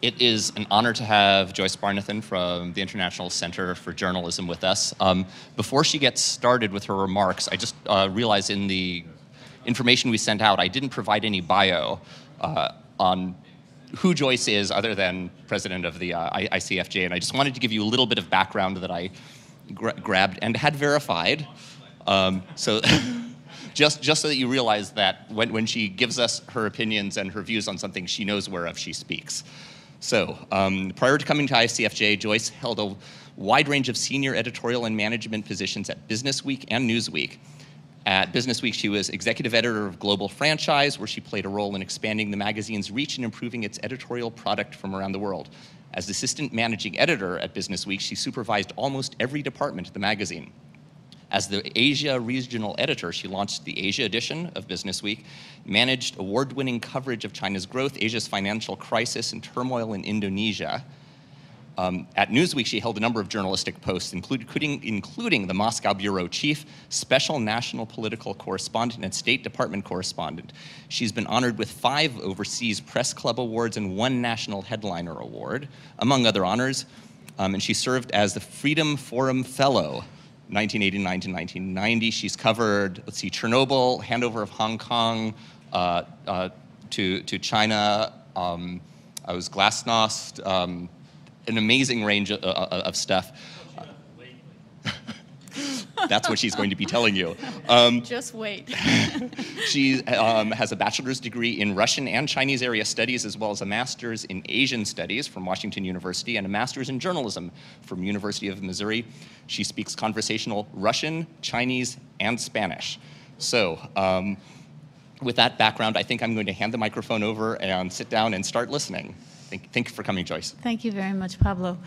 It is an honor to have Joyce Barnathan from the International Center for Journalism with us. Before she gets started with her remarks, I just realized in the information we sent out, I didn't provide any bio on who Joyce is other than president of the ICFJ, and I just wanted to give you a little bit of background that I grabbed and had verified. So just so that you realize that when she gives us her opinions and her views on something, she knows whereof she speaks. So, prior to coming to ICFJ, Joyce held a wide range of senior editorial and management positions at Business Week and Newsweek. At Business Week, she was executive editor of Global Franchise, where she played a role in expanding the magazine's reach and improving its editorial product from around the world. As assistant managing editor at Business Week, she supervised almost every department of the magazine. As the Asia regional editor, she launched the Asia edition of Business Week, managed award-winning coverage of China's growth, Asia's financial crisis, and turmoil in Indonesia. At Newsweek, she held a number of journalistic posts, including the Moscow bureau chief, special national political correspondent, and State Department correspondent. She's been honored with 5 overseas press club awards and 1 national headliner award, among other honors. And she served as the Freedom Forum Fellow, 1989 to 1990. She's covered, let's see, Chernobyl, handover of Hong Kong to China. I was Glasnost, an amazing range of stuff. That's what she's going to be telling you. Just wait. She has a bachelor's degree in Russian and Chinese area studies, as well as a master's in Asian studies from Washington University and a master's in journalism from University of Missouri. She speaks conversational Russian, Chinese, and Spanish. So with that background, I think I'm going to hand the microphone over and sit down and start listening. Thank you for coming, Joyce. Thank you very much, Pablo.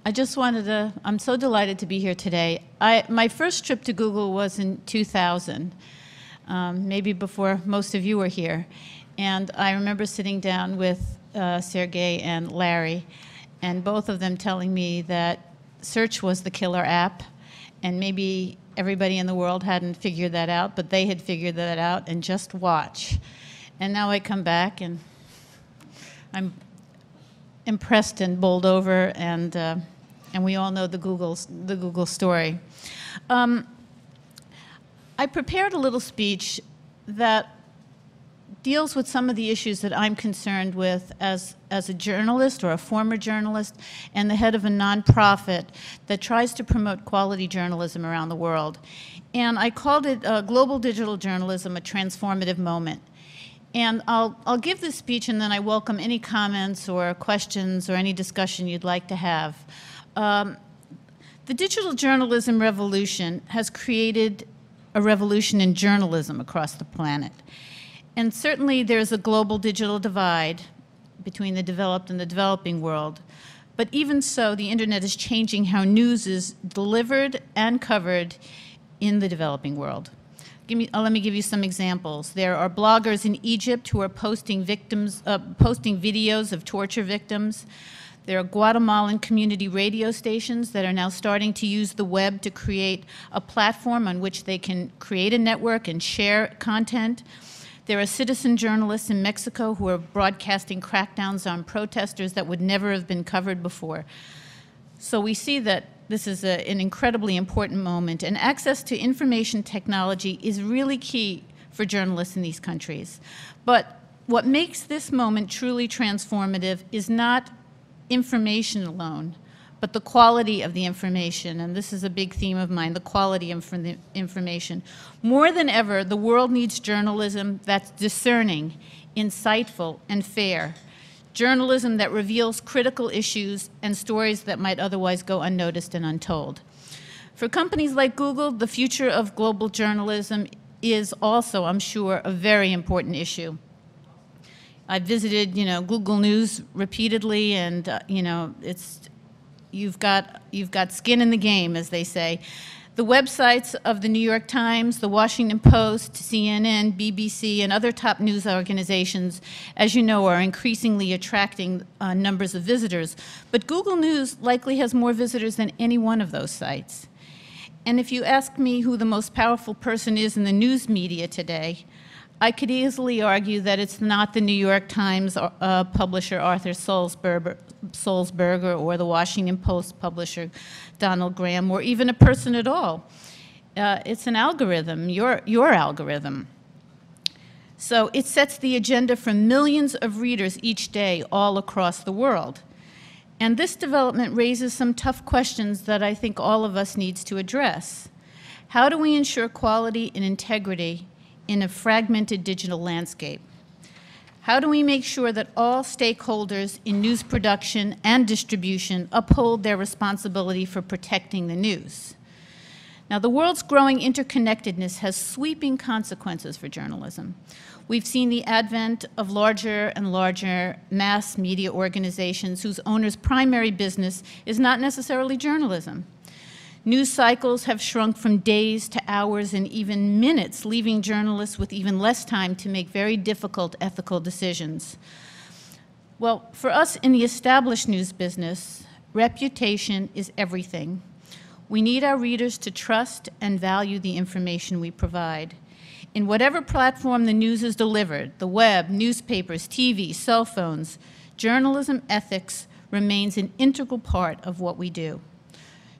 I just wanted to, I'm so delighted to be here today. My first trip to Google was in 2000, maybe before most of you were here. And I remember sitting down with Sergey and Larry, and both of them telling me that search was the killer app, and maybe everybody in the world hadn't figured that out, but they had figured that out, and just watch. And now I come back, and I'm impressed and bowled over, and we all know the Google story. I prepared a little speech that deals with some of the issues that I'm concerned with as a journalist or a former journalist and the head of a nonprofit that tries to promote quality journalism around the world. And I called it Global Digital Journalism, a Transformative Moment. And I'll give this speech, and then I welcome any comments or questions or any discussion you'd like to have. The digital journalism revolution has created a revolution in journalism across the planet. And certainly there's a global digital divide between the developed and the developing world. But even so, the internet is changing how news is delivered and covered in the developing world. Let me give you some examples. There are bloggers in Egypt who are posting videos of torture victims. There are Guatemalan community radio stations that are now starting to use the web to create a platform on which they can create a network and share content. There are citizen journalists in Mexico who are broadcasting crackdowns on protesters that would never have been covered before. So we see that this is an incredibly important moment, and access to information technology is really key for journalists in these countries. But what makes this moment truly transformative is not information alone, but the quality of the information, and this is a big theme of mine, the quality of the information. More than ever, the world needs journalism that's discerning, insightful, and fair. Journalism that reveals critical issues and stories that might otherwise go unnoticed and untold. For companies like Google, the future of global journalism is also, I'm sure, a very important issue. I've visited, Google News repeatedly, and you've got skin in the game, as they say. The websites of the New York Times, the Washington Post, CNN, BBC, and other top news organizations, as you know, are increasingly attracting numbers of visitors. But Google News likely has more visitors than any one of those sites. And if you ask me who the most powerful person is in the news media today, I could easily argue that it's not the New York Times publisher Arthur Sulzberger or the Washington Post publisher Donald Graham, or even a person at all. It's an algorithm, your algorithm. So it sets the agenda for millions of readers each day all across the world. And this development raises some tough questions that I think all of us needs to address. How do we ensure quality and integrity in a fragmented digital landscape? How do we make sure that all stakeholders in news production and distribution uphold their responsibility for protecting the news? Now, the world's growing interconnectedness has sweeping consequences for journalism. We've seen the advent of larger and larger mass media organizations whose owners' primary business is not necessarily journalism. News cycles have shrunk from days to hours and even minutes, leaving journalists with even less time to make very difficult ethical decisions. Well, for us in the established news business, reputation is everything. We need our readers to trust and value the information we provide. In whatever platform the news is delivered, the web, newspapers, TV, cell phones, journalism ethics remains an integral part of what we do.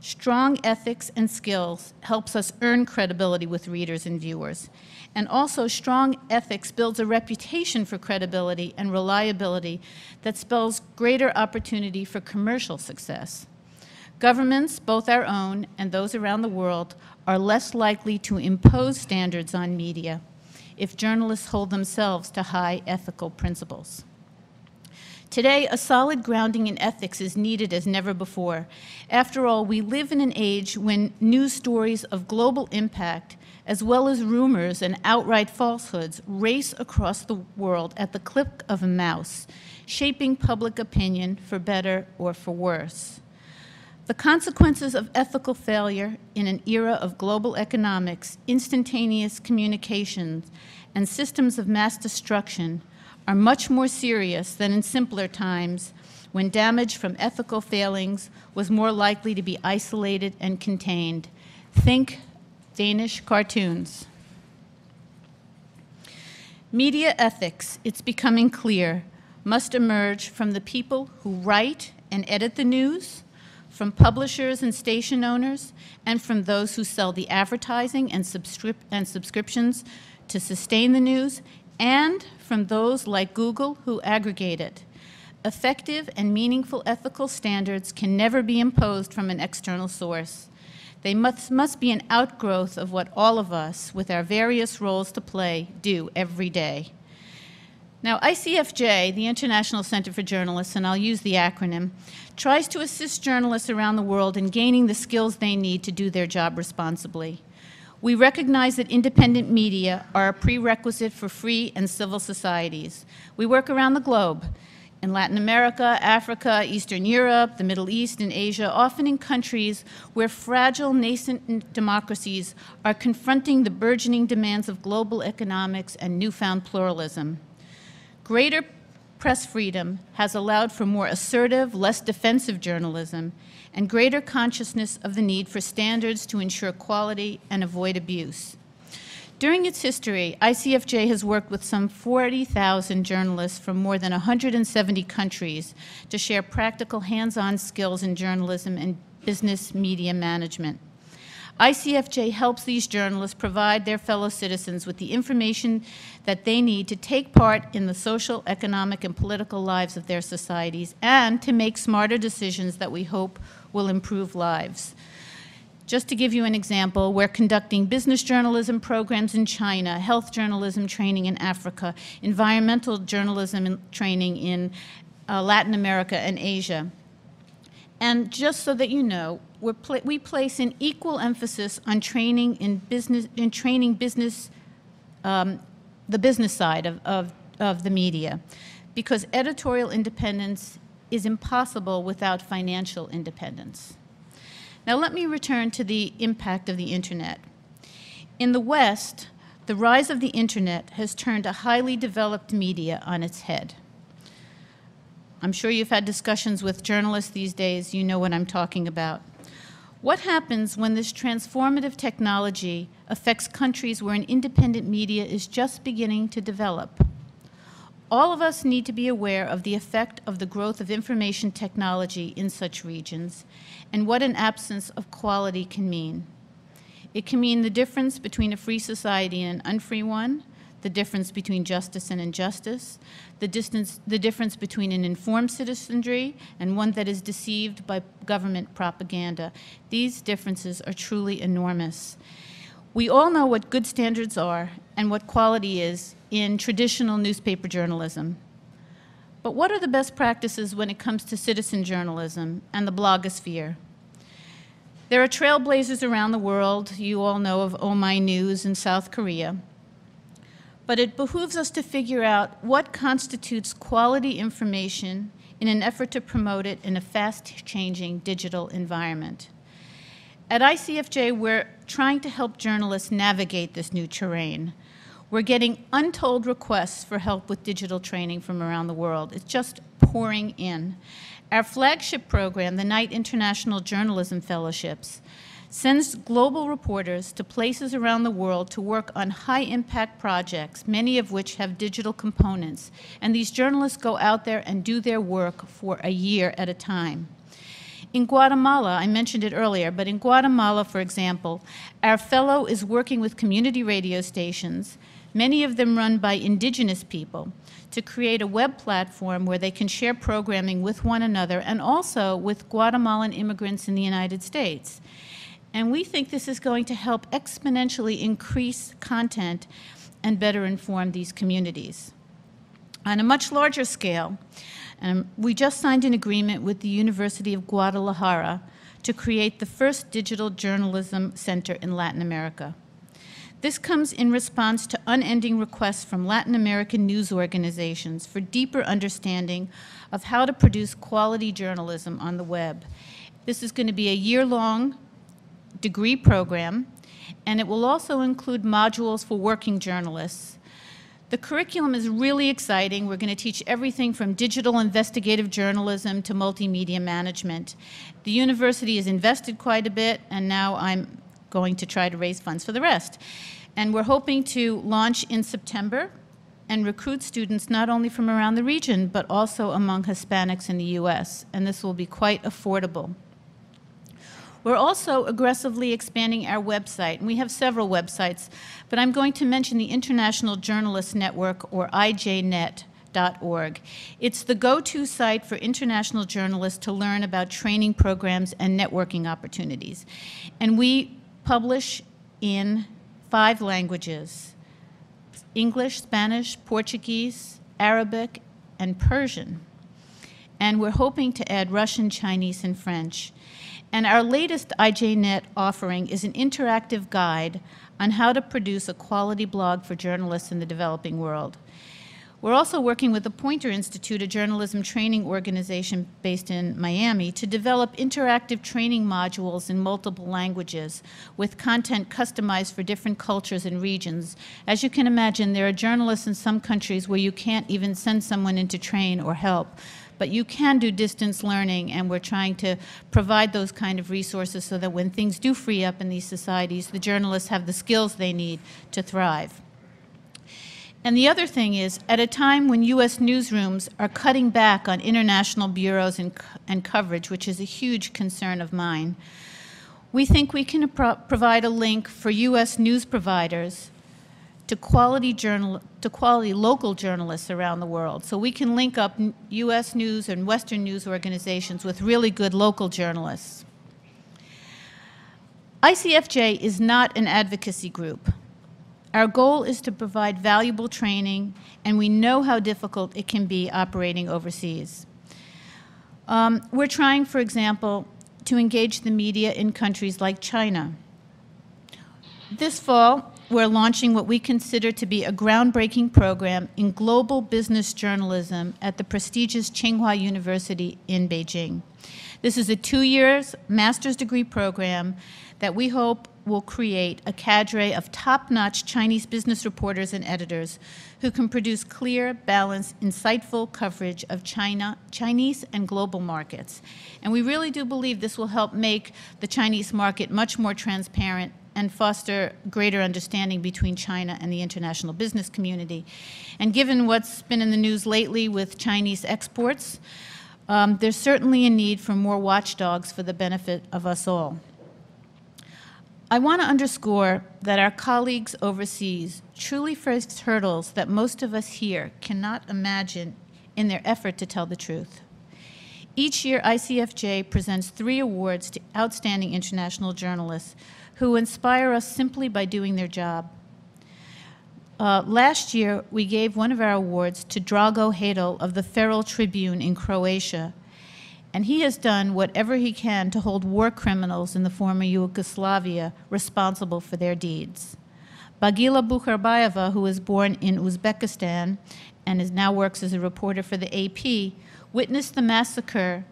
Strong ethics and skills helps us earn credibility with readers and viewers. And also, strong ethics builds a reputation for credibility and reliability that spells greater opportunity for commercial success. Governments, both our own and those around the world, are less likely to impose standards on media if journalists hold themselves to high ethical principles. Today, a solid grounding in ethics is needed as never before. After all, we live in an age when news stories of global impact, as well as rumors and outright falsehoods, race across the world at the click of a mouse, shaping public opinion for better or for worse. The consequences of ethical failure in an era of global economics, instantaneous communications, and systems of mass destruction are much more serious than in simpler times when damage from ethical failings was more likely to be isolated and contained. Think Danish cartoons. Media ethics, it's becoming clear, must emerge from the people who write and edit the news, from publishers and station owners, and from those who sell the advertising and subscriptions to sustain the news, and from those like Google who aggregate it. Effective and meaningful ethical standards can never be imposed from an external source. They must be an outgrowth of what all of us, with our various roles to play, do every day. Now, ICFJ, the International Center for Journalists, and I'll use the acronym, tries to assist journalists around the world in gaining the skills they need to do their job responsibly. We recognize that independent media are a prerequisite for free and civil societies. We work around the globe, in Latin America, Africa, Eastern Europe, the Middle East, and Asia, often in countries where fragile, nascent democracies are confronting the burgeoning demands of global economics and newfound pluralism. Greater press freedom has allowed for more assertive, less defensive journalism, and greater consciousness of the need for standards to ensure quality and avoid abuse. During its history, ICFJ has worked with some 40,000 journalists from more than 170 countries to share practical hands-on skills in journalism and business media management. ICFJ helps these journalists provide their fellow citizens with the information that they need to take part in the social, economic, and political lives of their societies and to make smarter decisions that we hope will improve lives. Just to give you an example, we're conducting business journalism programs in China, health journalism training in Africa, environmental journalism training in Latin America and Asia. And just so that you know, we place an equal emphasis on training in business, the business side of the media, because editorial independence is impossible without financial independence. Now let me return to the impact of the internet. In the West, the rise of the internet has turned a highly developed media on its head. I'm sure you've had discussions with journalists these days, you know what I'm talking about. What happens when this transformative technology affects countries where an independent media is just beginning to develop? All of us need to be aware of the effect of the growth of information technology in such regions and what an absence of quality can mean. It can mean the difference between a free society and an unfree one, the difference between justice and injustice, the difference between an informed citizenry and one that is deceived by government propaganda. These differences are truly enormous. We all know what good standards are and what quality is in traditional newspaper journalism. But what are the best practices when it comes to citizen journalism and the blogosphere? There are trailblazers around the world. You all know of Oh My News in South Korea. But it behooves us to figure out what constitutes quality information in an effort to promote it in a fast-changing digital environment. At ICFJ, we're trying to help journalists navigate this new terrain. We're getting untold requests for help with digital training from around the world. It's just pouring in. Our flagship program, the Knight International Journalism Fellowships, sends global reporters to places around the world to work on high-impact projects, many of which have digital components. And these journalists go out there and do their work for a year at a time. In Guatemala, I mentioned it earlier, but in Guatemala, for example, our fellow is working with community radio stations, many of them run by indigenous people, to create a web platform where they can share programming with one another and also with Guatemalan immigrants in the United States. And we think this is going to help exponentially increase content and better inform these communities. On a much larger scale, we just signed an agreement with the University of Guadalajara to create the first digital journalism center in Latin America. This comes in response to unending requests from Latin American news organizations for deeper understanding of how to produce quality journalism on the web. This is going to be a year-long degree program, and it will also include modules for working journalists. The curriculum is really exciting. We're going to teach everything from digital investigative journalism to multimedia management. The university has invested quite a bit, and now I'm going to try to raise funds for the rest. And we're hoping to launch in September and recruit students not only from around the region, but also among Hispanics in the US, and this will be quite affordable. We're also aggressively expanding our website, and we have several websites, but I'm going to mention the International Journalists Network, or IJNet.org. It's the go-to site for international journalists to learn about training programs and networking opportunities. And we publish in 5 languages: English, Spanish, Portuguese, Arabic, and Persian. And we're hoping to add Russian, Chinese, and French. And our latest IJNet offering is an interactive guide on how to produce a quality blog for journalists in the developing world. We're also working with the Poynter Institute, a journalism training organization based in Miami, to develop interactive training modules in multiple languages with content customized for different cultures and regions. As you can imagine, there are journalists in some countries where you can't even send someone in to train or help. But you can do distance learning, and we're trying to provide those kind of resources so that when things do free up in these societies, the journalists have the skills they need to thrive. And the other thing is, at a time when US newsrooms are cutting back on international bureaus and coverage, which is a huge concern of mine, we think we can provide a link for US news providers to quality local journalists around the world. So we can link up US news and Western news organizations with really good local journalists. ICFJ is not an advocacy group. Our goal is to provide valuable training, and we know how difficult it can be operating overseas. We're trying, for example, to engage the media in countries like China. This fall, we're launching what we consider to be a groundbreaking program in global business journalism at the prestigious Tsinghua University in Beijing. This is a 2-year master's degree program that we hope will create a cadre of top-notch Chinese business reporters and editors who can produce clear, balanced, insightful coverage of Chinese and global markets. And we really do believe this will help make the Chinese market much more transparent and foster greater understanding between China and the international business community. And given what's been in the news lately with Chinese exports, there's certainly a need for more watchdogs for the benefit of us all. I want to underscore that our colleagues overseas truly face hurdles that most of us here cannot imagine in their effort to tell the truth. Each year, ICFJ presents 3 awards to outstanding international journalists who inspire us simply by doing their job. Last year, we gave one of our awards to Drago Hedel of the Feral Tribune in Croatia, and he has done whatever he can to hold war criminals in the former Yugoslavia responsible for their deeds. Bagila Bukharbayeva, who was born in Uzbekistan and now works as a reporter for the AP, witnessed the massacre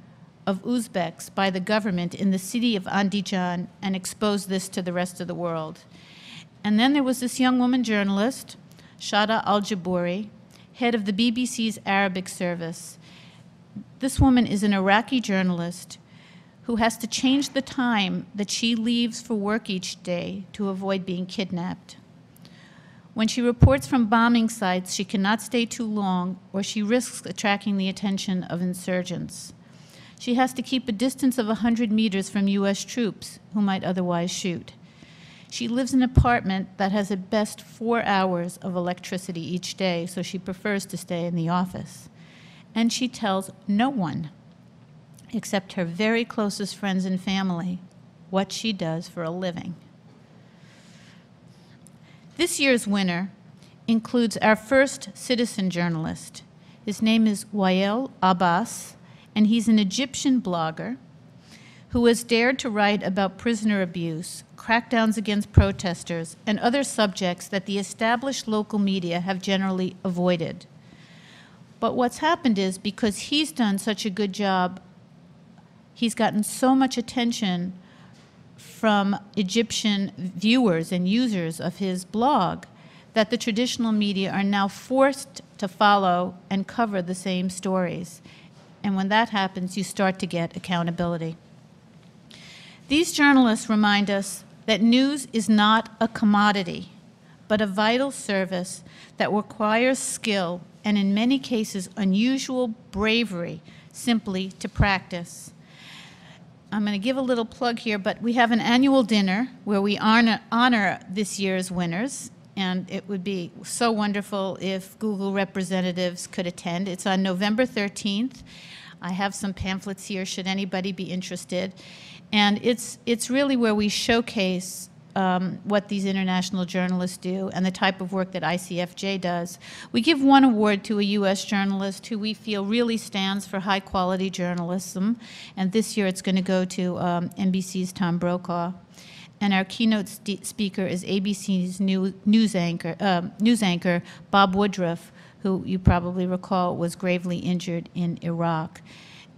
of Uzbeks by the government in the city of Andijan and exposed this to the rest of the world. And then there was this young woman journalist, Shada Al-Jabouri, head of the BBC's Arabic service. This woman is an Iraqi journalist who has to change the time that she leaves for work each day to avoid being kidnapped. When she reports from bombing sites, she cannot stay too long or she risks attracting the attention of insurgents. She has to keep a distance of 100 meters from US troops who might otherwise shoot. She lives in an apartment that has at best 4 hours of electricity each day, so she prefers to stay in the office. And she tells no one, except her very closest friends and family, what she does for a living. This year's winner includes our first citizen journalist. His name is Wael Abbas, and he's an Egyptian blogger who has dared to write about prisoner abuse, crackdowns against protesters, and other subjects that the established local media have generally avoided. But what's happened is, because he's done such a good job, he's gotten so much attention from Egyptian viewers and users of his blog that the traditional media are now forced to follow and cover the same stories. And when that happens, you start to get accountability. These journalists remind us that news is not a commodity, but a vital service that requires skill and, in many cases, unusual bravery simply to practice. I'm going to give a little plug here, but we have an annual dinner where we honor this year's winners, and it would be so wonderful if Google representatives could attend. It's on November 13th. I have some pamphlets here should anybody be interested. And it's really where we showcase what these international journalists do and the type of work that ICFJ does. We give one award to a U.S. journalist who we feel really stands for high-quality journalism, and this year it's going to go to NBC's Tom Brokaw. And our keynote speaker is ABC's news anchor Bob Woodruff, who you probably recall was gravely injured in Iraq.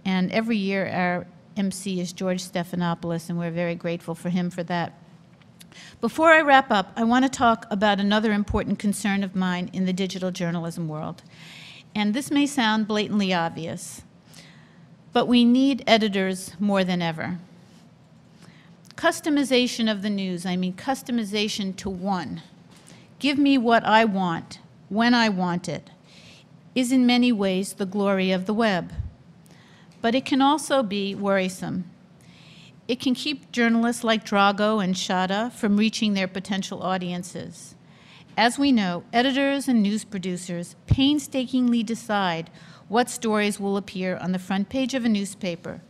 And every year our MC is George Stephanopoulos, and we're very grateful for him for that. Before I wrap up, I want to talk about another important concern of mine in the digital journalism world. And this may sound blatantly obvious, but we need editors more than ever. Customization of the news, I mean customization to one. Give me what I want, when I want it, is in many ways the glory of the web. But it can also be worrisome. It can keep journalists like Drago and Shada from reaching their potential audiences. As we know, editors and news producers painstakingly decide what stories will appear on the front page of a newspaper,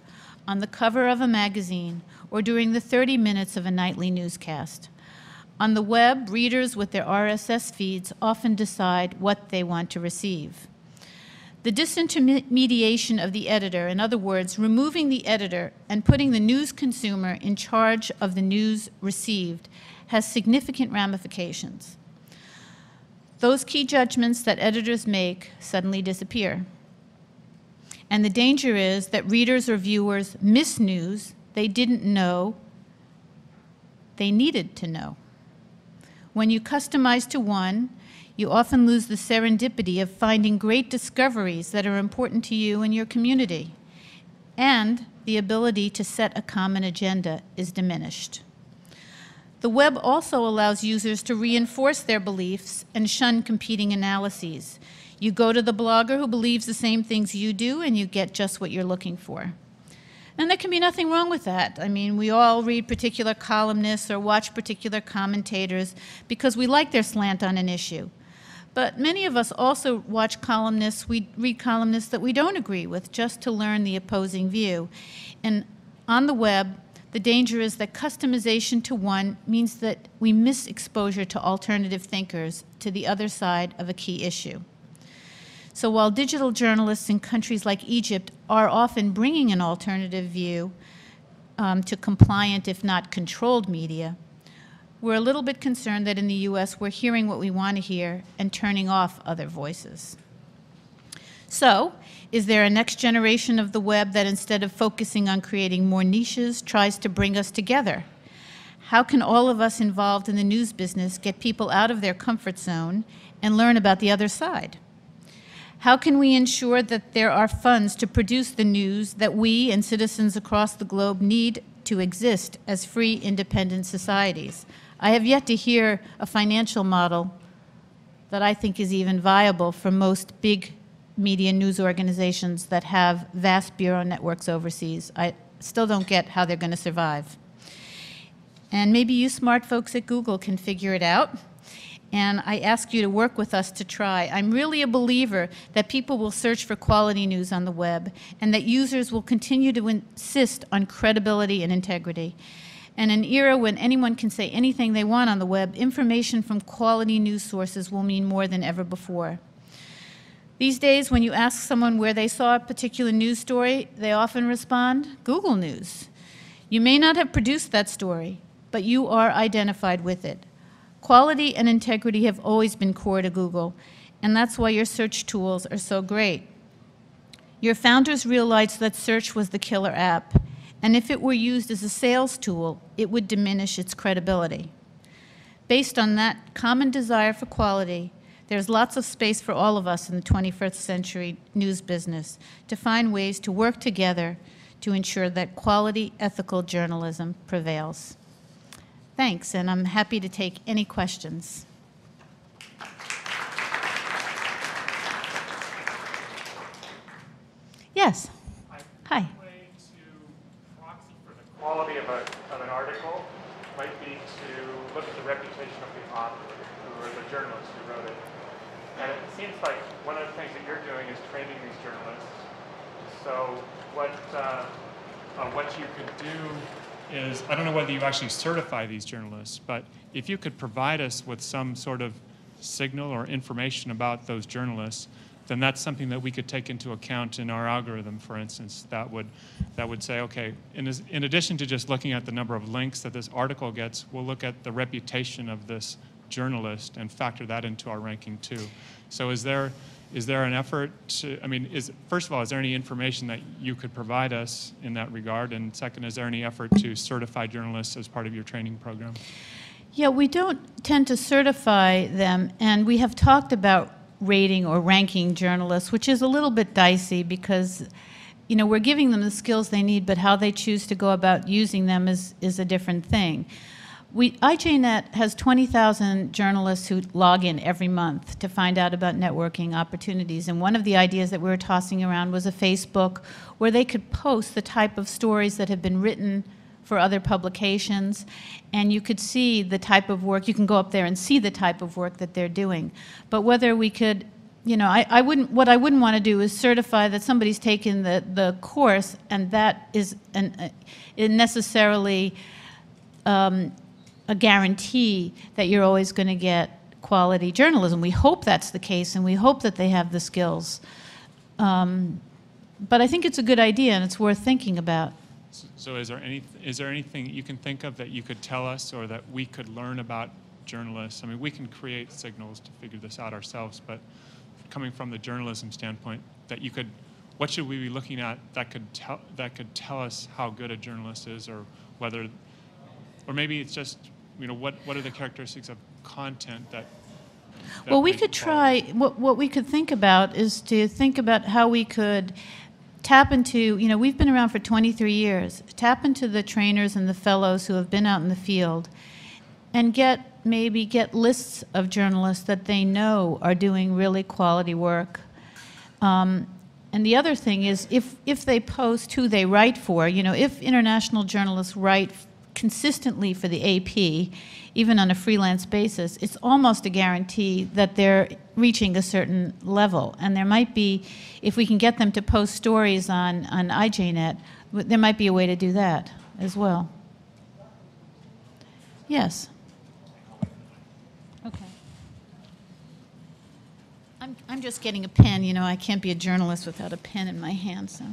on the cover of a magazine, or during the 30 minutes of a nightly newscast. On the web, readers with their RSS feeds often decide what they want to receive. The disintermediation of the editor, in other words, removing the editor and putting the news consumer in charge of the news received, has significant ramifications. Those key judgments that editors make suddenly disappear. And the danger is that readers or viewers miss news they didn't know they needed to know. When you customize to one, you often lose the serendipity of finding great discoveries that are important to you and your community, and the ability to set a common agenda is diminished. The web also allows users to reinforce their beliefs and shun competing analyses. You go to the blogger who believes the same things you do, and you get just what you're looking for. And there can be nothing wrong with that. I mean, we all read particular columnists or watch particular commentators because we like their slant on an issue. But many of us also watch columnists, we read columnists that we don't agree with just to learn the opposing view. And on the web, the danger is that customization to one means that we miss exposure to alternative thinkers, to the other side of a key issue. So while digital journalists in countries like Egypt are often bringing an alternative view to compliant, if not controlled media, we're a little bit concerned that in the US we're hearing what we want to hear and turning off other voices. So, is there a next generation of the web that instead of focusing on creating more niches, tries to bring us together? How can all of us involved in the news business get people out of their comfort zone and learn about the other side? How can we ensure that there are funds to produce the news that we and citizens across the globe need to exist as free, independent societies? I have yet to hear a financial model that I think is even viable for most big media news organizations that have vast bureau networks overseas. I still don't get how they're going to survive. And maybe you smart folks at Google can figure it out. And I ask you to work with us to try. I'm really a believer that people will search for quality news on the web and that users will continue to insist on credibility and integrity. In an era when anyone can say anything they want on the web, information from quality news sources will mean more than ever before. These days, when you ask someone where they saw a particular news story, they often respond, Google News. You may not have produced that story, but you are identified with it. Quality and integrity have always been core to Google, and that's why your search tools are so great. Your founders realized that search was the killer app, and if it were used as a sales tool, it would diminish its credibility. Based on that common desire for quality, there's lots of space for all of us in the 21st century news business to find ways to work together to ensure that quality, ethical journalism prevails. Thanks, and I'm happy to take any questions. Yes. Hi. One way to proxy for the quality of an article might be to look at the reputation of the author or the journalist who wrote it. And it seems like one of the things that you're doing is training these journalists. So what you could do is, I don't know whether you actually certify these journalists, but if you could provide us with some sort of signal or information about those journalists, then that's something that we could take into account in our algorithm, for instance, that would say, okay, in addition to just looking at the number of links that this article gets, we'll look at the reputation of this journalist and factor that into our ranking too. So is there an effort to, I mean, first of all, is there any information that you could provide us in that regard? And second, is there any effort to certify journalists as part of your training program? Yeah, we don't tend to certify them, and we have talked about rating or ranking journalists, which is a little bit dicey because, you know, we're giving them the skills they need, but how they choose to go about using them is a different thing. IJNet has 20,000 journalists who log in every month to find out about networking opportunities. And one of the ideas that we were tossing around was a Facebook where they could post the type of stories that have been written for other publications. And you could see the type of work, you can go up there and see the type of work that they're doing. But whether we could, you know, what I wouldn't want to do is certify that somebody's taken the course and that is necessarily a guarantee that you're always going to get quality journalism. We hope that's the case, and we hope that they have the skills. But I think it's a good idea, and it's worth thinking about. So is there anything you can think of that you could tell us or that we could learn about journalists? I mean, we can create signals to figure this out ourselves, but coming from the journalism standpoint, what should we be looking at that could tell us how good a journalist is, or whether Or maybe it's just, what are the characteristics of content that well, we make could it quality? try, what we could think about is to think about how we could tap into, we've been around for 23 years, tap into the trainers and the fellows who have been out in the field and maybe get lists of journalists that they know are doing really quality work. And the other thing is, if they post who they write for, if international journalists write consistently for the AP, even on a freelance basis, it's almost a guarantee that they're reaching a certain level. And there might be, if we can get them to post stories on IJNet, there might be a way to do that as well. Yes. Okay. I'm just getting a pen. I can't be a journalist without a pen in my hand, so.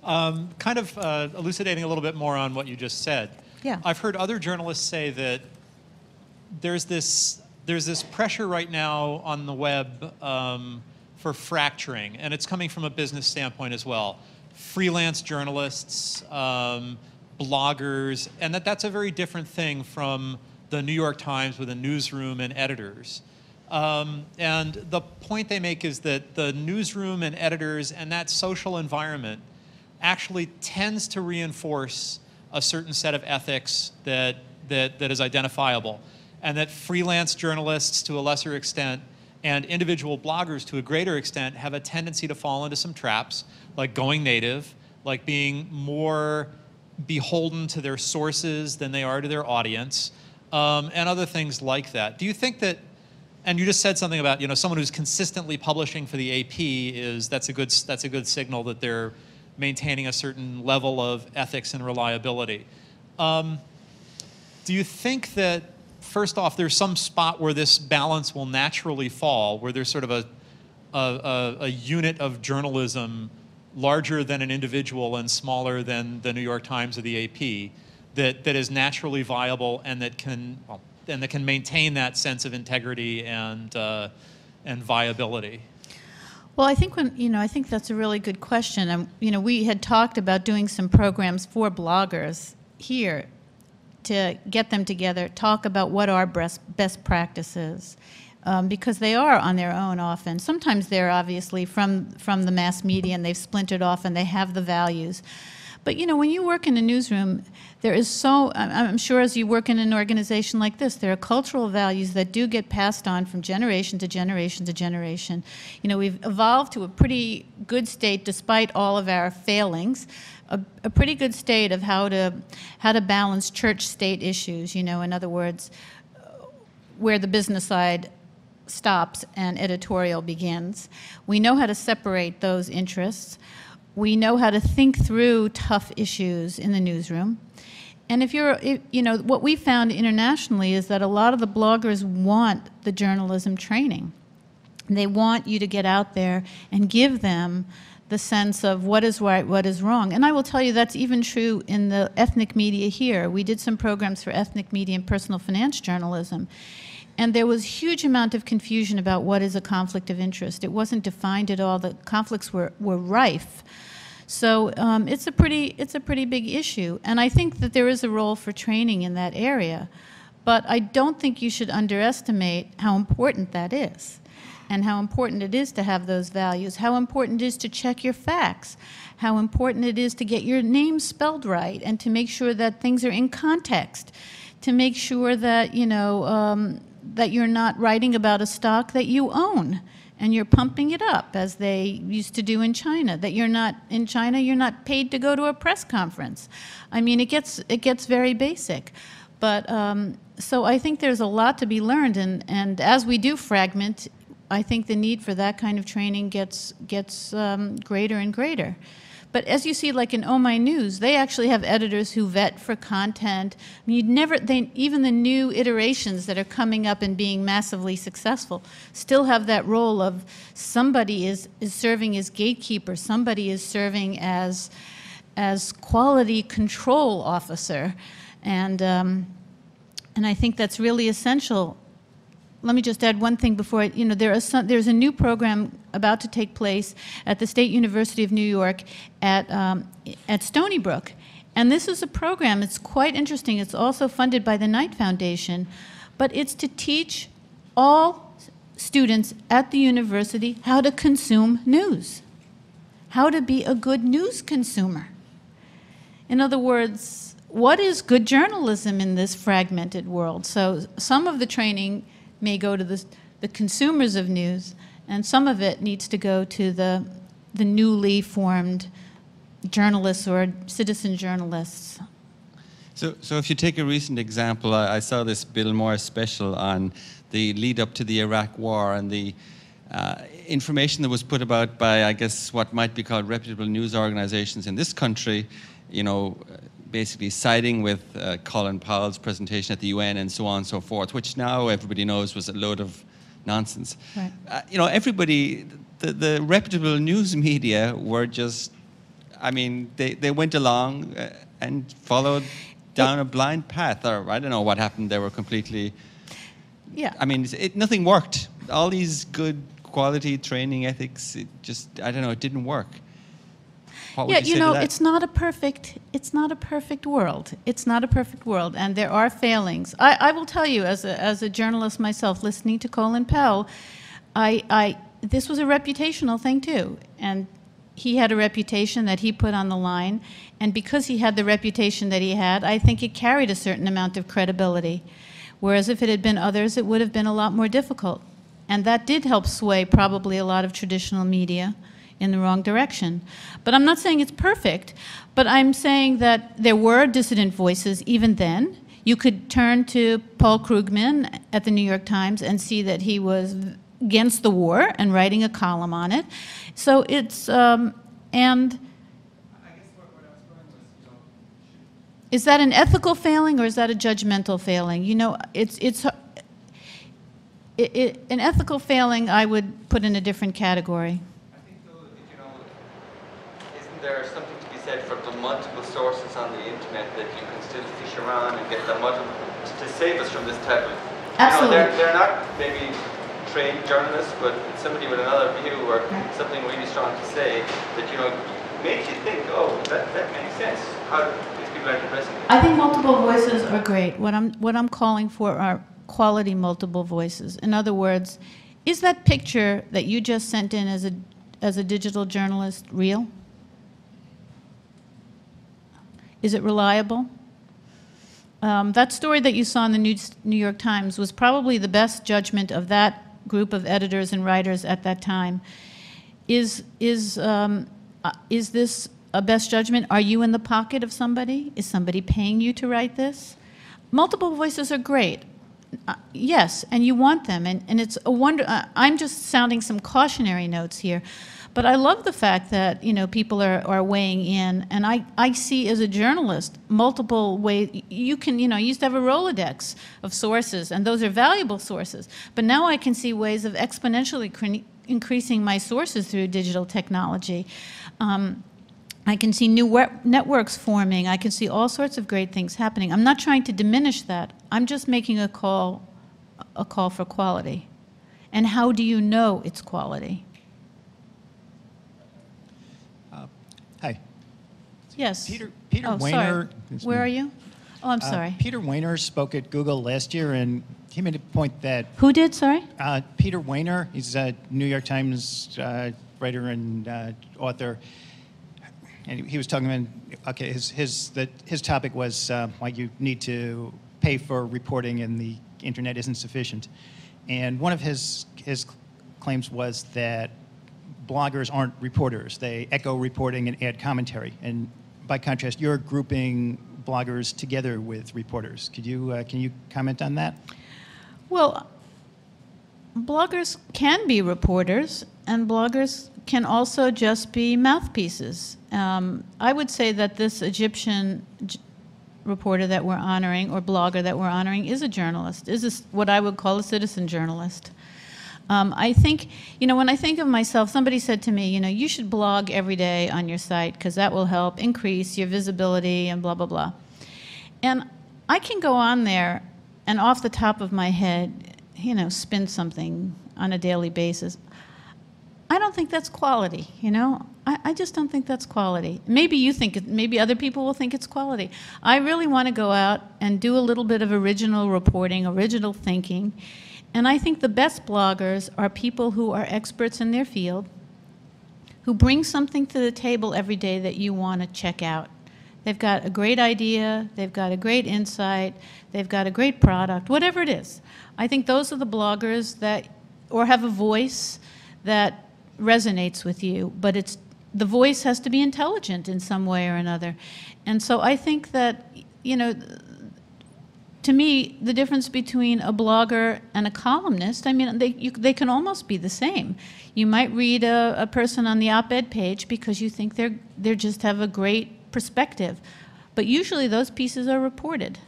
Kind of elucidating a little bit more on what you just said. Yeah. I've heard other journalists say that there's this pressure right now on the web for fracturing, and it's coming from a business standpoint as well. Freelance journalists, bloggers, and that's a very different thing from the New York Times with a newsroom and editors. And the point they make is that the newsroom and editors and that social environment actually tends to reinforce a certain set of ethics that is identifiable, and that freelance journalists to a lesser extent and individual bloggers to a greater extent have a tendency to fall into some traps, like going native, like being more beholden to their sources than they are to their audience, and other things like that. Do you think that, and you just said something about someone who's consistently publishing for the AP that's a good signal that they're maintaining a certain level of ethics and reliability. Do you think that, first off, there's some spot where this balance will naturally fall, where there's sort of a unit of journalism larger than an individual and smaller than the New York Times or the AP that is naturally viable and that can maintain that sense of integrity and viability? Well, I think I think that's a really good question. We had talked about doing some programs for bloggers here to get them together, talk about what are best practices, because they are on their own often. Sometimes they're obviously from the mass media and they've splintered off and they have the values. But when you work in a newsroom, there is I'm sure as you work in an organization like this, there are cultural values that do get passed on from generation to generation to generation. We've evolved to a pretty good state despite all of our failings, a pretty good state of how to balance church-state issues, in other words, where the business side stops and editorial begins. We know how to separate those interests. We know how to think through tough issues in the newsroom. And what we found internationally is that a lot of the bloggers want the journalism training. They want you to get out there and give them the sense of what is right, what is wrong. And I will tell you that's even true in the ethnic media here. We did some programs for ethnic media and personal finance journalism. And there was a huge amount of confusion about what is a conflict of interest. It wasn't defined at all. The conflicts were rife. So it's a pretty big issue. And I think that there is a role for training in that area. But I don't think you should underestimate how important that is, and how important it is to have those values, how important it is to check your facts, how important it is to get your name spelled right, and to make sure that things are in context, to make sure that, that you're not writing about a stock that you own and you're pumping it up as they used to do in China, that you're not paid to go to a press conference. I mean, it gets very basic. But so I think there's a lot to be learned, and as we do fragment, I think the need for that kind of training gets greater and greater. But as you see, like in Oh My News, they actually have editors who vet for content. I mean, even the new iterations that are coming up and being massively successful still have that role of somebody is serving as gatekeeper, somebody is serving as quality control officer, and I think that's really essential. Let me just add one thing before there's a new program about to take place at the State University of New York at Stony Brook, And this is a program, it's quite interesting. It's also funded by the Knight Foundation, but it's to teach all students at the university how to consume news, how to be a good news consumer. In other words, what is good journalism in this fragmented world? So some of the training may go to the consumers of news, and some of it needs to go to the newly formed journalists or citizen journalists. So if you take a recent example, I saw this Bill Moore special on the lead up to the Iraq War and the information that was put about by, I guess, what might be called reputable news organizations in this country, you know, basically siding with Colin Powell's presentation at the UN and so on and so forth, which now everybody knows was a load of nonsense. Right. You know, everybody, the reputable news media were just, I mean, they went along and followed down a blind path, or I don't know what happened. They were completely, Yeah. I mean, nothing worked. All these good quality training ethics, it just, I don't know, it didn't work. What would Yeah, you you say know, to that? it's not a perfect world. It's not a perfect world, and there are failings. I will tell you, as a journalist myself, listening to Colin Powell, this was a reputational thing too, and he had a reputation that he put on the line, and because he had the reputation that he had, I think it carried a certain amount of credibility. Whereas if it had been others, it would have been a lot more difficult, and that did help sway probably a lot of traditional media in the wrong direction. But I'm not saying it's perfect, but I'm saying that there were dissident voices even then. You could turn to Paul Krugman at the New York Times and see that he was against the war and writing a column on it. So it's, and is that an ethical failing or is that a judgmental failing? You know, an ethical failing I would put in a different category. Isn't there something to be said for the multiple sources on the internet that you can still fish around and get the multiple to save us from this type of? Absolutely. You know, they're not maybe trained journalists, but somebody with another view or something really strong to say that makes you think, oh, that makes sense. How these people are addressing it. I think multiple voices are great. What I'm calling for are quality multiple voices. In other words, is that picture that you just sent in as a digital journalist real? Is it reliable? That story that you saw in the New York Times was probably the best judgment of that group of editors and writers at that time. Is this a best judgment? Are you in the pocket of somebody? Is somebody paying you to write this? Multiple voices are great. Yes, and you want them, and it's a wonder. I'm just sounding some cautionary notes here. But I love the fact that people are weighing in, and I see as a journalist multiple ways. You used to have a Rolodex of sources, and those are valuable sources. But now I can see ways of exponentially increasing my sources through digital technology. I can see new networks forming. I can see all sorts of great things happening. I'm not trying to diminish that. I'm just making a call for quality. And how do you know it's quality? Hi. Yes. Peter Oh, Wehner. sorry. Where are you? Oh, I'm sorry. Peter Wehner spoke at Google last year, and he made a point that Who did, sorry? Peter Wehner, he's a New York Times writer and author, and he was talking about, okay, his topic was why you need to pay for reporting and the internet isn't sufficient. And one of his claims was that bloggers aren't reporters. They echo reporting and add commentary. And by contrast, you're grouping bloggers together with reporters. Can you comment on that? Well, bloggers can be reporters, and bloggers can also just be mouthpieces. I would say that this Egyptian reporter that we're honoring, or blogger that we're honoring, is a journalist, is what I would call a citizen journalist. I think, when I think of myself, somebody said to me, you should blog every day on your site because that will help increase your visibility and blah, blah, blah. And I can go on there and off the top of my head, spin something on a daily basis. I don't think that's quality, you know? I just don't think that's quality. Maybe you think it, maybe other people will think it's quality. I really want to go out and do a little bit of original reporting, original thinking, and I think the best bloggers are people who are experts in their field, who bring something to the table every day that you want to check out. They've got a great idea, they've got a great insight, they've got a great product, whatever it is. I think those are the bloggers that, or have a voice that resonates with you, but the voice has to be intelligent in some way or another. And so I think that, you know, to me, the difference between a blogger and a columnist, I mean, they can almost be the same. You might read a person on the op-ed page because you think they just have a great perspective. But usually those pieces are reported.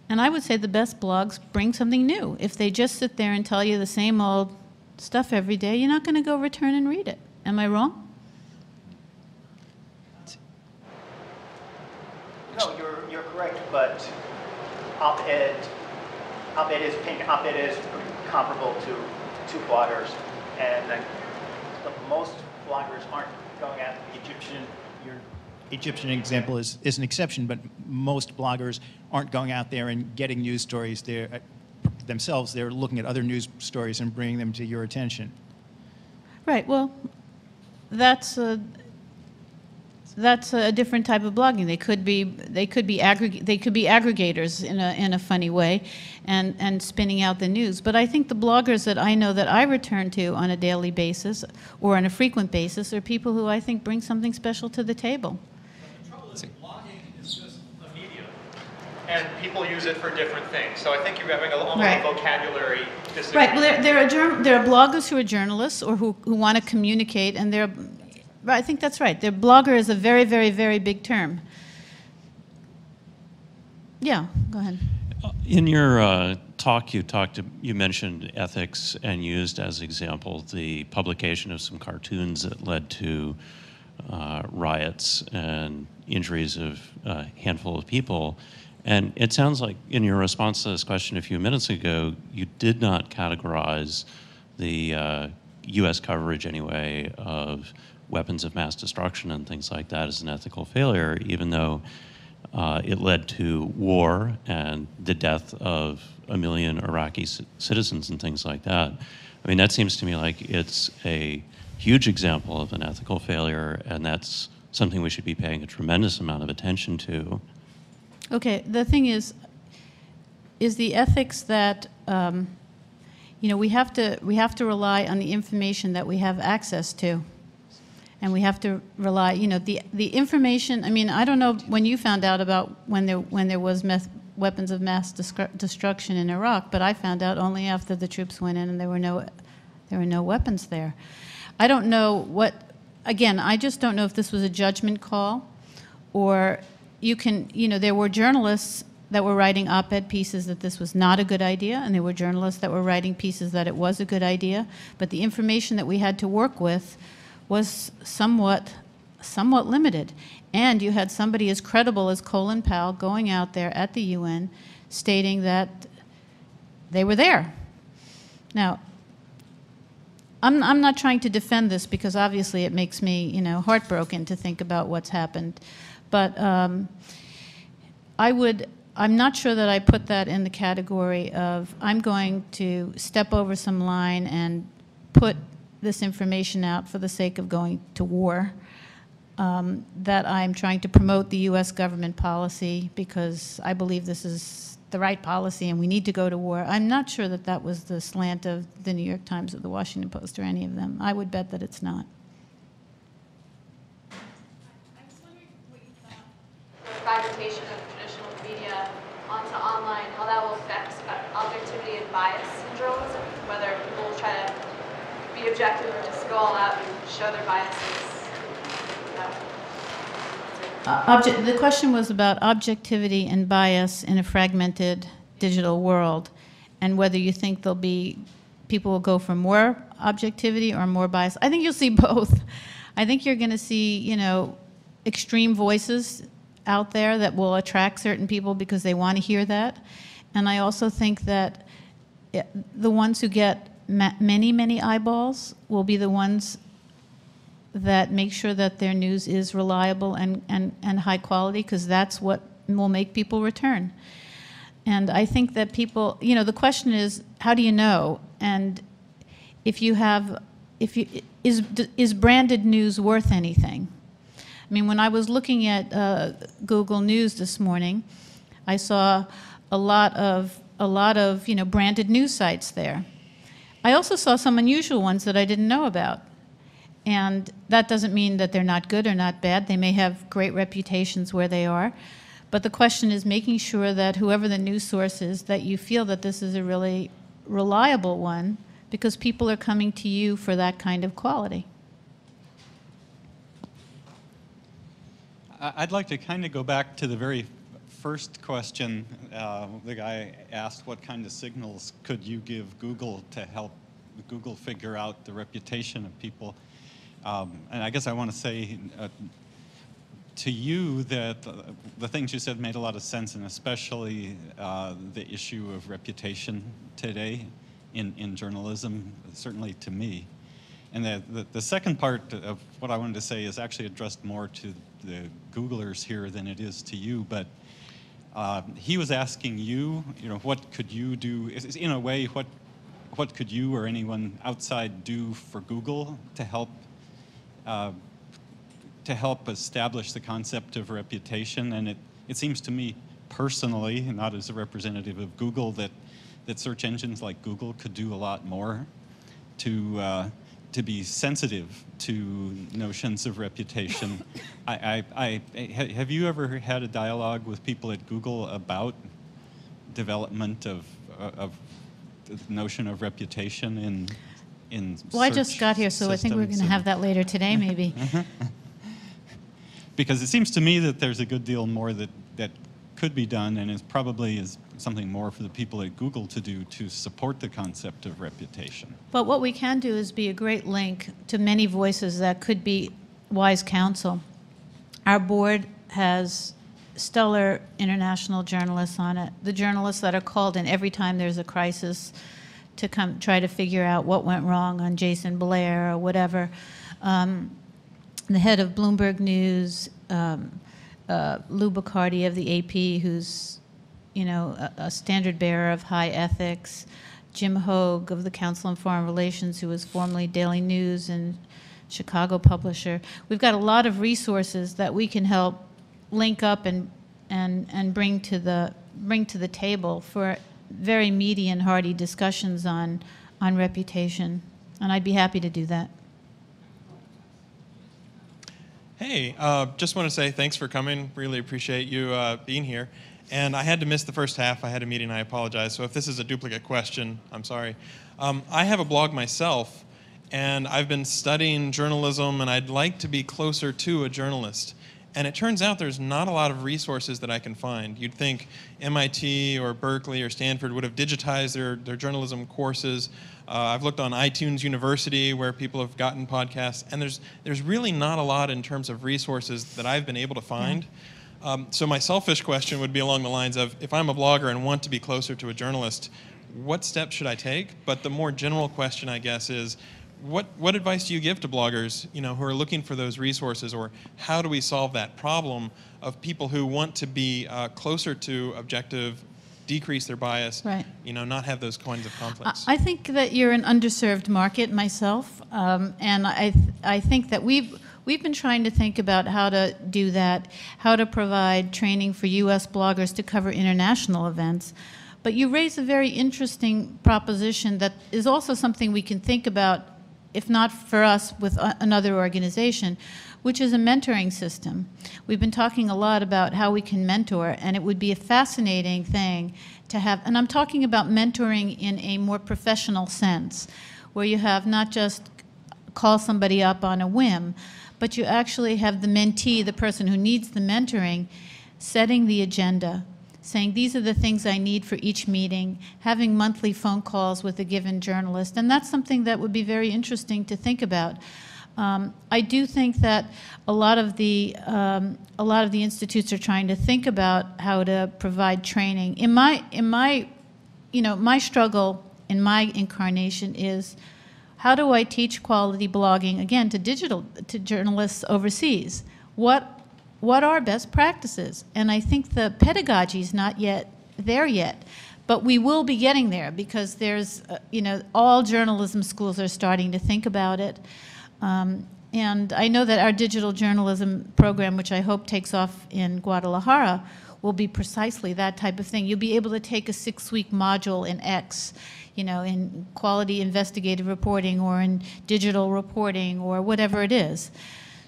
And I would say the best blogs bring something new. If they just sit there and tell you the same old stuff every day, you're not going to go return and read it. Am I wrong? No, you're correct, but op-ed is comparable to bloggers, and most bloggers aren't going at your Egyptian example is an exception, but most bloggers aren't going out there and getting news stories themselves. They're looking at other news stories and bringing them to your attention. Right. Well, that's a different type of blogging. They could be aggregators in a funny way, and spinning out the news. But I think the bloggers that I know that I return to on a daily basis or on a frequent basis are people who I think bring something special to the table. The trouble is, blogging is just a medium, and people use it for different things. So I think you're having almost Right. a vocabulary disagreement. Right. Well, there are bloggers who are journalists or who want to communicate, and I think that's right. The blogger is a very, very, very big term. Yeah, go ahead. In your talk, you mentioned ethics and used as example the publication of some cartoons that led to riots and injuries of a handful of people. And it sounds like in your response to this question a few minutes ago, you did not categorize the U.S. coverage anyway of weapons of mass destruction and things like that as an ethical failure, even though it led to war and the death of 1 million Iraqi citizens and things like that. I mean, that seems to me like it's a huge example of an ethical failure, and that's something we should be paying a tremendous amount of attention to. Okay, the thing is the ethics that you know, we have to rely on the information that we have access to. And we have to rely, you know, the information. I mean, I don't know when you found out about when there was weapons of mass destruction in Iraq, but I found out only after the troops went in and there were no weapons there. I don't know what. Again, I just don't know if this was a judgment call, or you know, there were journalists that were writing op-ed pieces that this was not a good idea, and there were journalists that were writing pieces that it was a good idea. But the information that we had to work with was somewhat limited. And you had somebody as credible as Colin Powell going out there at the UN stating that they were there. Now, I'm not trying to defend this because obviously it makes me, you know, heartbroken to think about what's happened. But I'm not sure that I put that in the category of I'm going to step over some line and put this information out for the sake of going to war, that I'm trying to promote the U.S. government policy because I believe this is the right policy and we need to go to war. I'm not sure that that was the slant of the New York Times or the Washington Post or any of them. I would bet that it's not. I'm just wondering what you thought the fragmentation of traditional media onto online, how that will affect objectivity and bias in journalism, whether people will try to be objective or just go all out and show their biases. The question was about objectivity and bias in a fragmented digital world, and whether you think people will go for more objectivity or more bias. I think you'll see both. I think you're going to see, you know, extreme voices out there that will attract certain people because they want to hear that. And I also think that the ones who get many, many eyeballs will be the ones that make sure that their news is reliable and high quality, because that's what will make people return. And I think that people, the question is, how do you know? And is branded news worth anything? I mean, when I was looking at Google News this morning, I saw a lot of branded news sites there. I also saw some unusual ones that I didn't know about. And that doesn't mean that they're not good or not bad. They may have great reputations where they are. But the question is making sure that whoever the news source is, that you feel that this is a really reliable one, because people are coming to you for that kind of quality. I'd like to kind of go back to the very first question. The guy asked, what kind of signals could you give Google to help Google figure out the reputation of people? And I guess I want to say to you that the things you said made a lot of sense, and especially the issue of reputation today in journalism, certainly to me. And the second part of what I wanted to say is actually addressed more to the Googlers here than it is to you, but he was asking you, what could you do, in a way, what could you or anyone outside do for Google to help establish the concept of reputation? And it seems to me personally, not as a representative of Google, that search engines like Google could do a lot more to be sensitive to notions of reputation. Have you ever had a dialogue with people at Google about development of the notion of reputation in Well, I just got here, so I think we're going to have that later today, maybe. Because it seems to me that there's a good deal more that could be done, and it probably is something more for the people at Google to do to support the concept of reputation. But what we can do is be a great link to many voices that could be wise counsel. Our board has stellar international journalists on it, the journalists that are called in every time there's a crisis to come try to figure out what went wrong on Jason Blair or whatever. The head of Bloomberg News, Lou Bacardi of the AP, who's a standard bearer of high ethics, Jim Hogue of the Council on Foreign Relations, who was formerly Daily News and Chicago publisher. We've got a lot of resources that we can help link up and bring to the table for very meaty and hearty discussions on reputation, and I'd be happy to do that. Hey, just want to say thanks for coming. Really appreciate you being here. And I had to miss the first half. I had a meeting. I apologize. So if this is a duplicate question, I'm sorry. I have a blog myself, and I've been studying journalism, and I'd like to be closer to a journalist. And it turns out there's not a lot of resources that I can find. You'd think MIT or Berkeley or Stanford would have digitized their journalism courses. I've looked on iTunes University where people have gotten podcasts, and there's really not a lot in terms of resources that I've been able to find. So my selfish question would be along the lines of, if I'm a blogger and want to be closer to a journalist, what steps should I take? But the more general question, I guess, is what advice do you give to bloggers, who are looking for those resources, or how do we solve that problem of people who want to be closer to objective, decrease their bias, right. Not have those kinds of conflicts? I think that you're an underserved market myself, and I think that we've been trying to think about how to do that, how to provide training for U.S. bloggers to cover international events. But you raise a very interesting proposition that is also something we can think about, if not for us, with another organization, which is a mentoring system. We've been talking a lot about how we can mentor, and it would be a fascinating thing to have, and I'm talking about mentoring in a more professional sense, where you have not just call somebody up on a whim, but you actually have the mentee, the person who needs the mentoring, setting the agenda, saying these are the things I need for each meeting, having monthly phone calls with a given journalist, and that's something that would be very interesting to think about. I do think that a lot of the institutes are trying to think about how to provide training. My struggle in my incarnation is, How do I teach quality blogging, again, to journalists overseas? What are best practices? And I think the pedagogy is not yet there yet. But we will be getting there because there's, all journalism schools are starting to think about it. And I know that our digital journalism program, which I hope takes off in Guadalajara, will be precisely that type of thing. You'll be able to take a 6-week module in X, in quality investigative reporting or in digital reporting or whatever it is.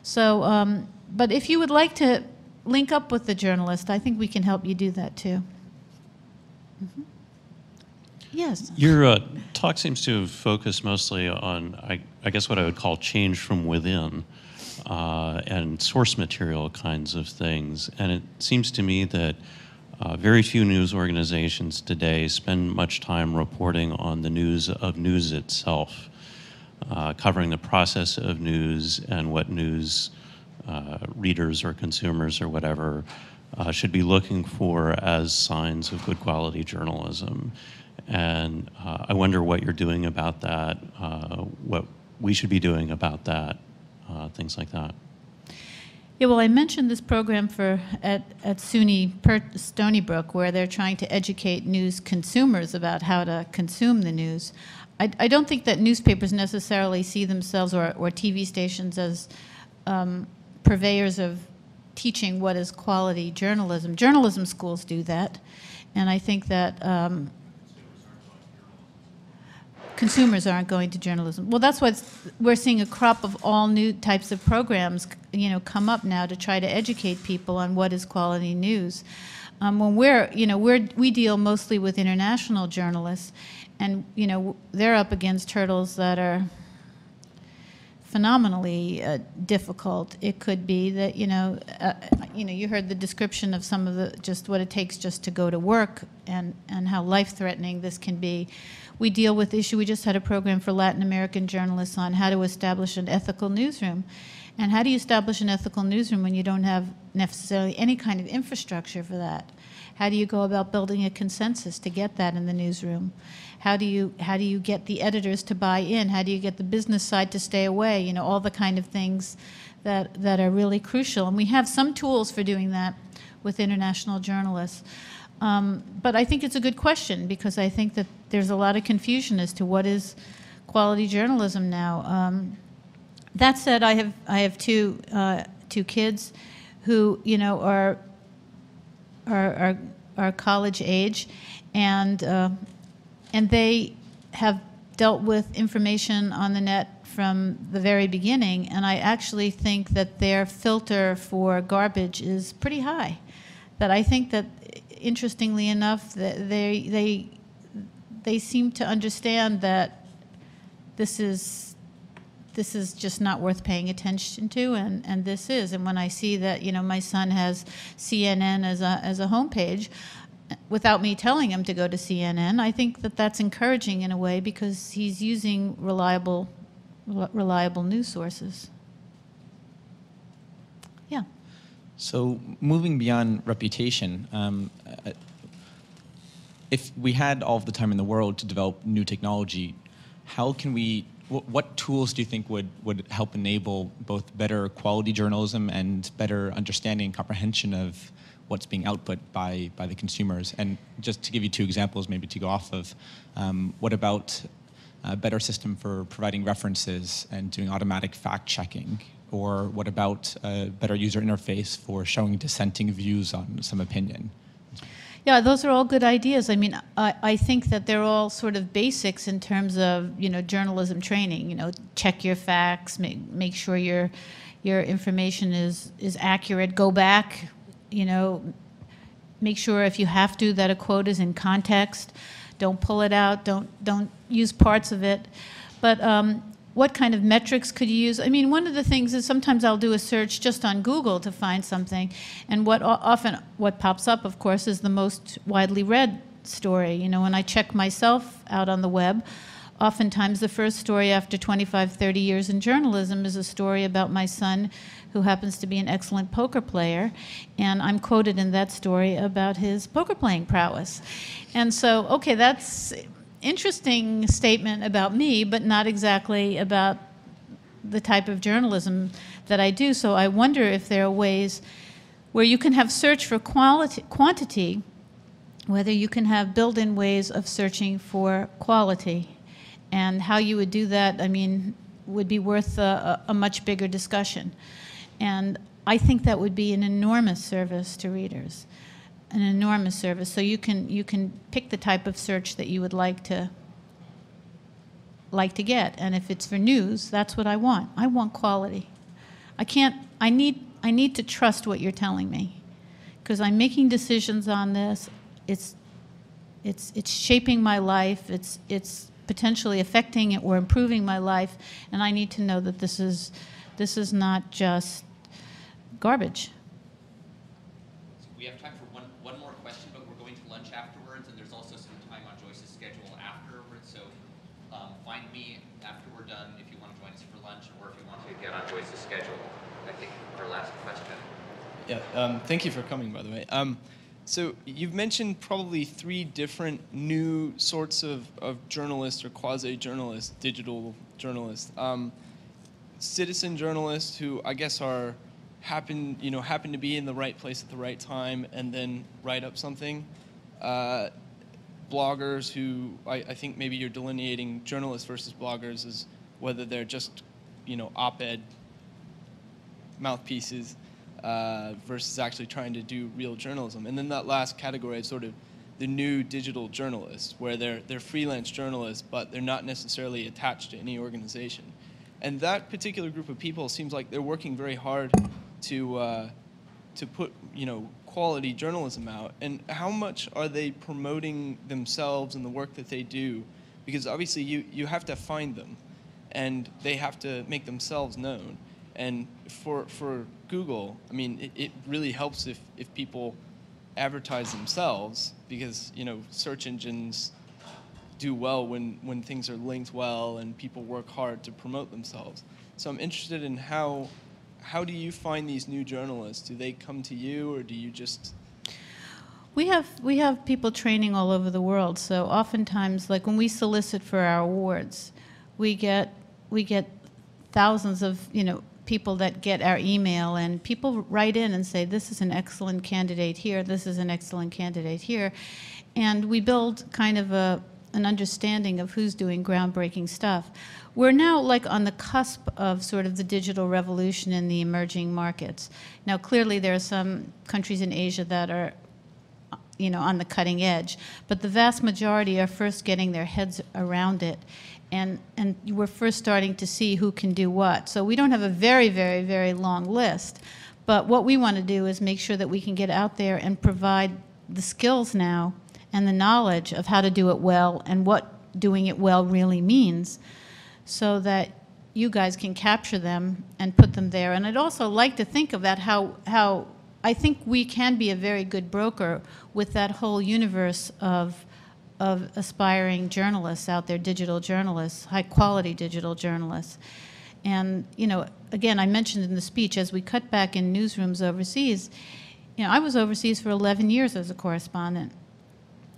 So, but if you would like to link up with the journalist, I think we can help you do that too. Mm-hmm. Yes. Your talk seems to have focused mostly on, I guess, what I would call change from within and source material kinds of things. And it seems to me that very few news organizations today spend much time reporting on the news of news itself, covering the process of news and what news readers or consumers or whatever should be looking for as signs of good quality journalism. And I wonder what you're doing about that, what we should be doing about that, things like that. Yeah, well, I mentioned this program at SUNY Stony Brook, where they're trying to educate news consumers about how to consume the news. I don't think that newspapers necessarily see themselves or TV stations as purveyors of teaching what is quality journalism. Journalism schools do that, and I think that consumers aren't going to journalism. Well, that's what we're seeing, a crop of all new types of programs, come up now to try to educate people on what is quality news. When we deal mostly with international journalists, and they're up against hurdles that are phenomenally difficult. It could be that you heard the description of some of just what it takes just to go to work and how life-threatening this can be. We deal with the issue. We just had a program for Latin American journalists on how to establish an ethical newsroom. And how do you establish an ethical newsroom when you don't have necessarily any kind of infrastructure for that? How do you go about building a consensus to get that in the newsroom? How do you get the editors to buy in? How do you get the business side to stay away? All the kind of things that are really crucial. And we have some tools for doing that with international journalists. But I think it's a good question because I think that there's a lot of confusion as to what is quality journalism now. That said, I have two kids who are college age, and they have dealt with information on the net from the very beginning, and I actually think that their filter for garbage is pretty high. That I think that, interestingly enough, that they seem to understand that this is just not worth paying attention to, and this is. And when I see that, my son has CNN as a homepage, without me telling him to go to CNN, I think that that's encouraging in a way because he's using reliable news sources. Yeah. So moving beyond reputation, if we had all of the time in the world to develop new technology, how can we? What tools do you think would help enable both better quality journalism and better understanding and comprehension of what's being output by the consumers? And just to give you two examples, maybe to go off of, what about a better system for providing references and doing automatic fact-checking? Or what about a better user interface for showing dissenting views on some opinion? Yeah, those are all good ideas. I mean, I think that they're all sort of basics in terms of, journalism training. Check your facts, make sure your information is accurate. Go back, make sure if you have to that a quote is in context. Don't pull it out. Don't use parts of it. But what kind of metrics could you use? I mean, one of the things is sometimes I'll do a search just on Google to find something, and what pops up, of course, is the most widely read story. When I check myself out on the web, oftentimes the first story after 25, 30 years in journalism is a story about my son who happens to be an excellent poker player, and I'm quoted in that story about his poker playing prowess. And so, okay, that's... interesting statement about me, but not exactly about the type of journalism that I do. So I wonder if there are ways where you can have search for quantity, whether you can have built-in ways of searching for quality. And how you would do that, I mean, would be worth a much bigger discussion. And I think that would be an enormous service to readers, an enormous service. So you can pick the type of search that you would like to get. And if it's for news, that's what I want. I want quality. I need to trust what you're telling me, because I'm making decisions on this. It's shaping my life. It's potentially affecting it or improving my life, and I need to know that this is not just garbage. We have time for one more question, but we're going to lunch afterwards, and there's also some time on Joyce's schedule afterwards. So find me after we're done if you want to join us for lunch, or if you want to get on Joyce's schedule. I think our last question. Yeah. Thank you for coming, by the way. So you've mentioned probably 3 different new sorts of journalists or quasi-journalists, digital journalists. Citizen journalists who I guess happen to be in the right place at the right time and then write up something. Bloggers who I think maybe you're delineating journalists versus bloggers as whether they're just op-ed mouthpieces. Versus actually trying to do real journalism. And then that last category is sort of the new digital journalists, where they're freelance journalists, but they're not necessarily attached to any organization. And that particular group of people seems like they're working very hard to put quality journalism out. And how much are they promoting themselves and the work that they do? Because obviously you have to find them, and they have to make themselves known. And for Google, I mean, it really helps if people advertise themselves, because search engines do well when things are linked well and people work hard to promote themselves. So I'm interested in how do you find these new journalists? Do they come to you, or do you just? We have people training all over the world. So oftentimes, like when we solicit for our awards, we get thousands of people that get our email, and people write in and say, this is an excellent candidate here, this is an excellent candidate here. And we build kind of an understanding of who's doing groundbreaking stuff. We're now like on the cusp of sort of the digital revolution in the emerging markets. Now clearly there are some countries in Asia that are on the cutting edge, but the vast majority are first getting their heads around it. And we're first starting to see who can do what. So we don't have a very, very, very long list. But what we want to do is make sure that we can get out there and provide the skills now and the knowledge of how to do it well and what doing it well really means, so that you guys can capture them and put them there. And I'd also like to think of that how I think we can be a very good broker with that whole universe of aspiring journalists out there, digital journalists, high-quality digital journalists. And, again, I mentioned in the speech, as we cut back in newsrooms overseas, I was overseas for 11 years as a correspondent.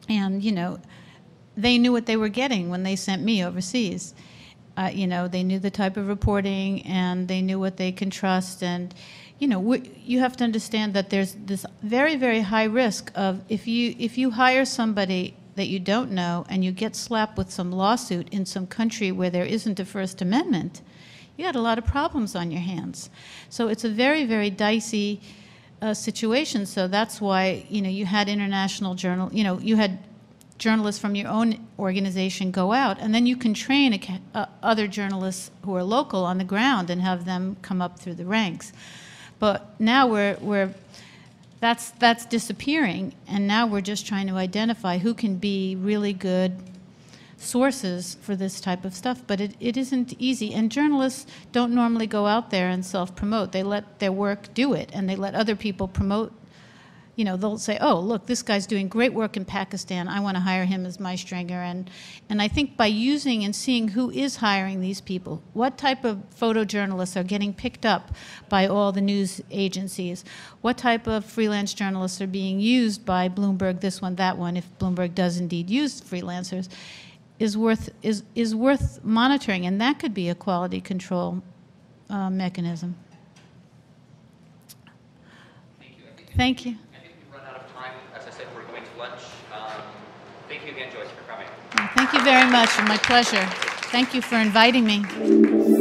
And, they knew what they were getting when they sent me overseas. They knew the type of reporting, and they knew what they can trust. And, you have to understand that there's this very, very high risk of if you hire somebody that you don't know and you get slapped with some lawsuit in some country where there isn't a First Amendment, you got a lot of problems on your hands. So it's a very, very dicey situation. So that's why you had international you had journalists from your own organization go out, and then you can train other journalists who are local on the ground and have them come up through the ranks. But now that's disappearing, and now we're just trying to identify who can be really good sources for this type of stuff. But it isn't easy, and journalists don't normally go out there and self-promote. They let their work do it, and they let other people promote. They'll say, oh, look, this guy's doing great work in Pakistan. I want to hire him as my stringer. And I think by using and seeing who is hiring these people, what type of photojournalists are getting picked up by all the news agencies, what type of freelance journalists are being used by Bloomberg, this one, that one, if Bloomberg does indeed use freelancers, is worth monitoring, and that could be a quality control mechanism. Thank you. I think we've run out of time. As I said, we're going to lunch. Thank you again, Joyce, for coming. Thank you very much, and my pleasure. Thank you for inviting me.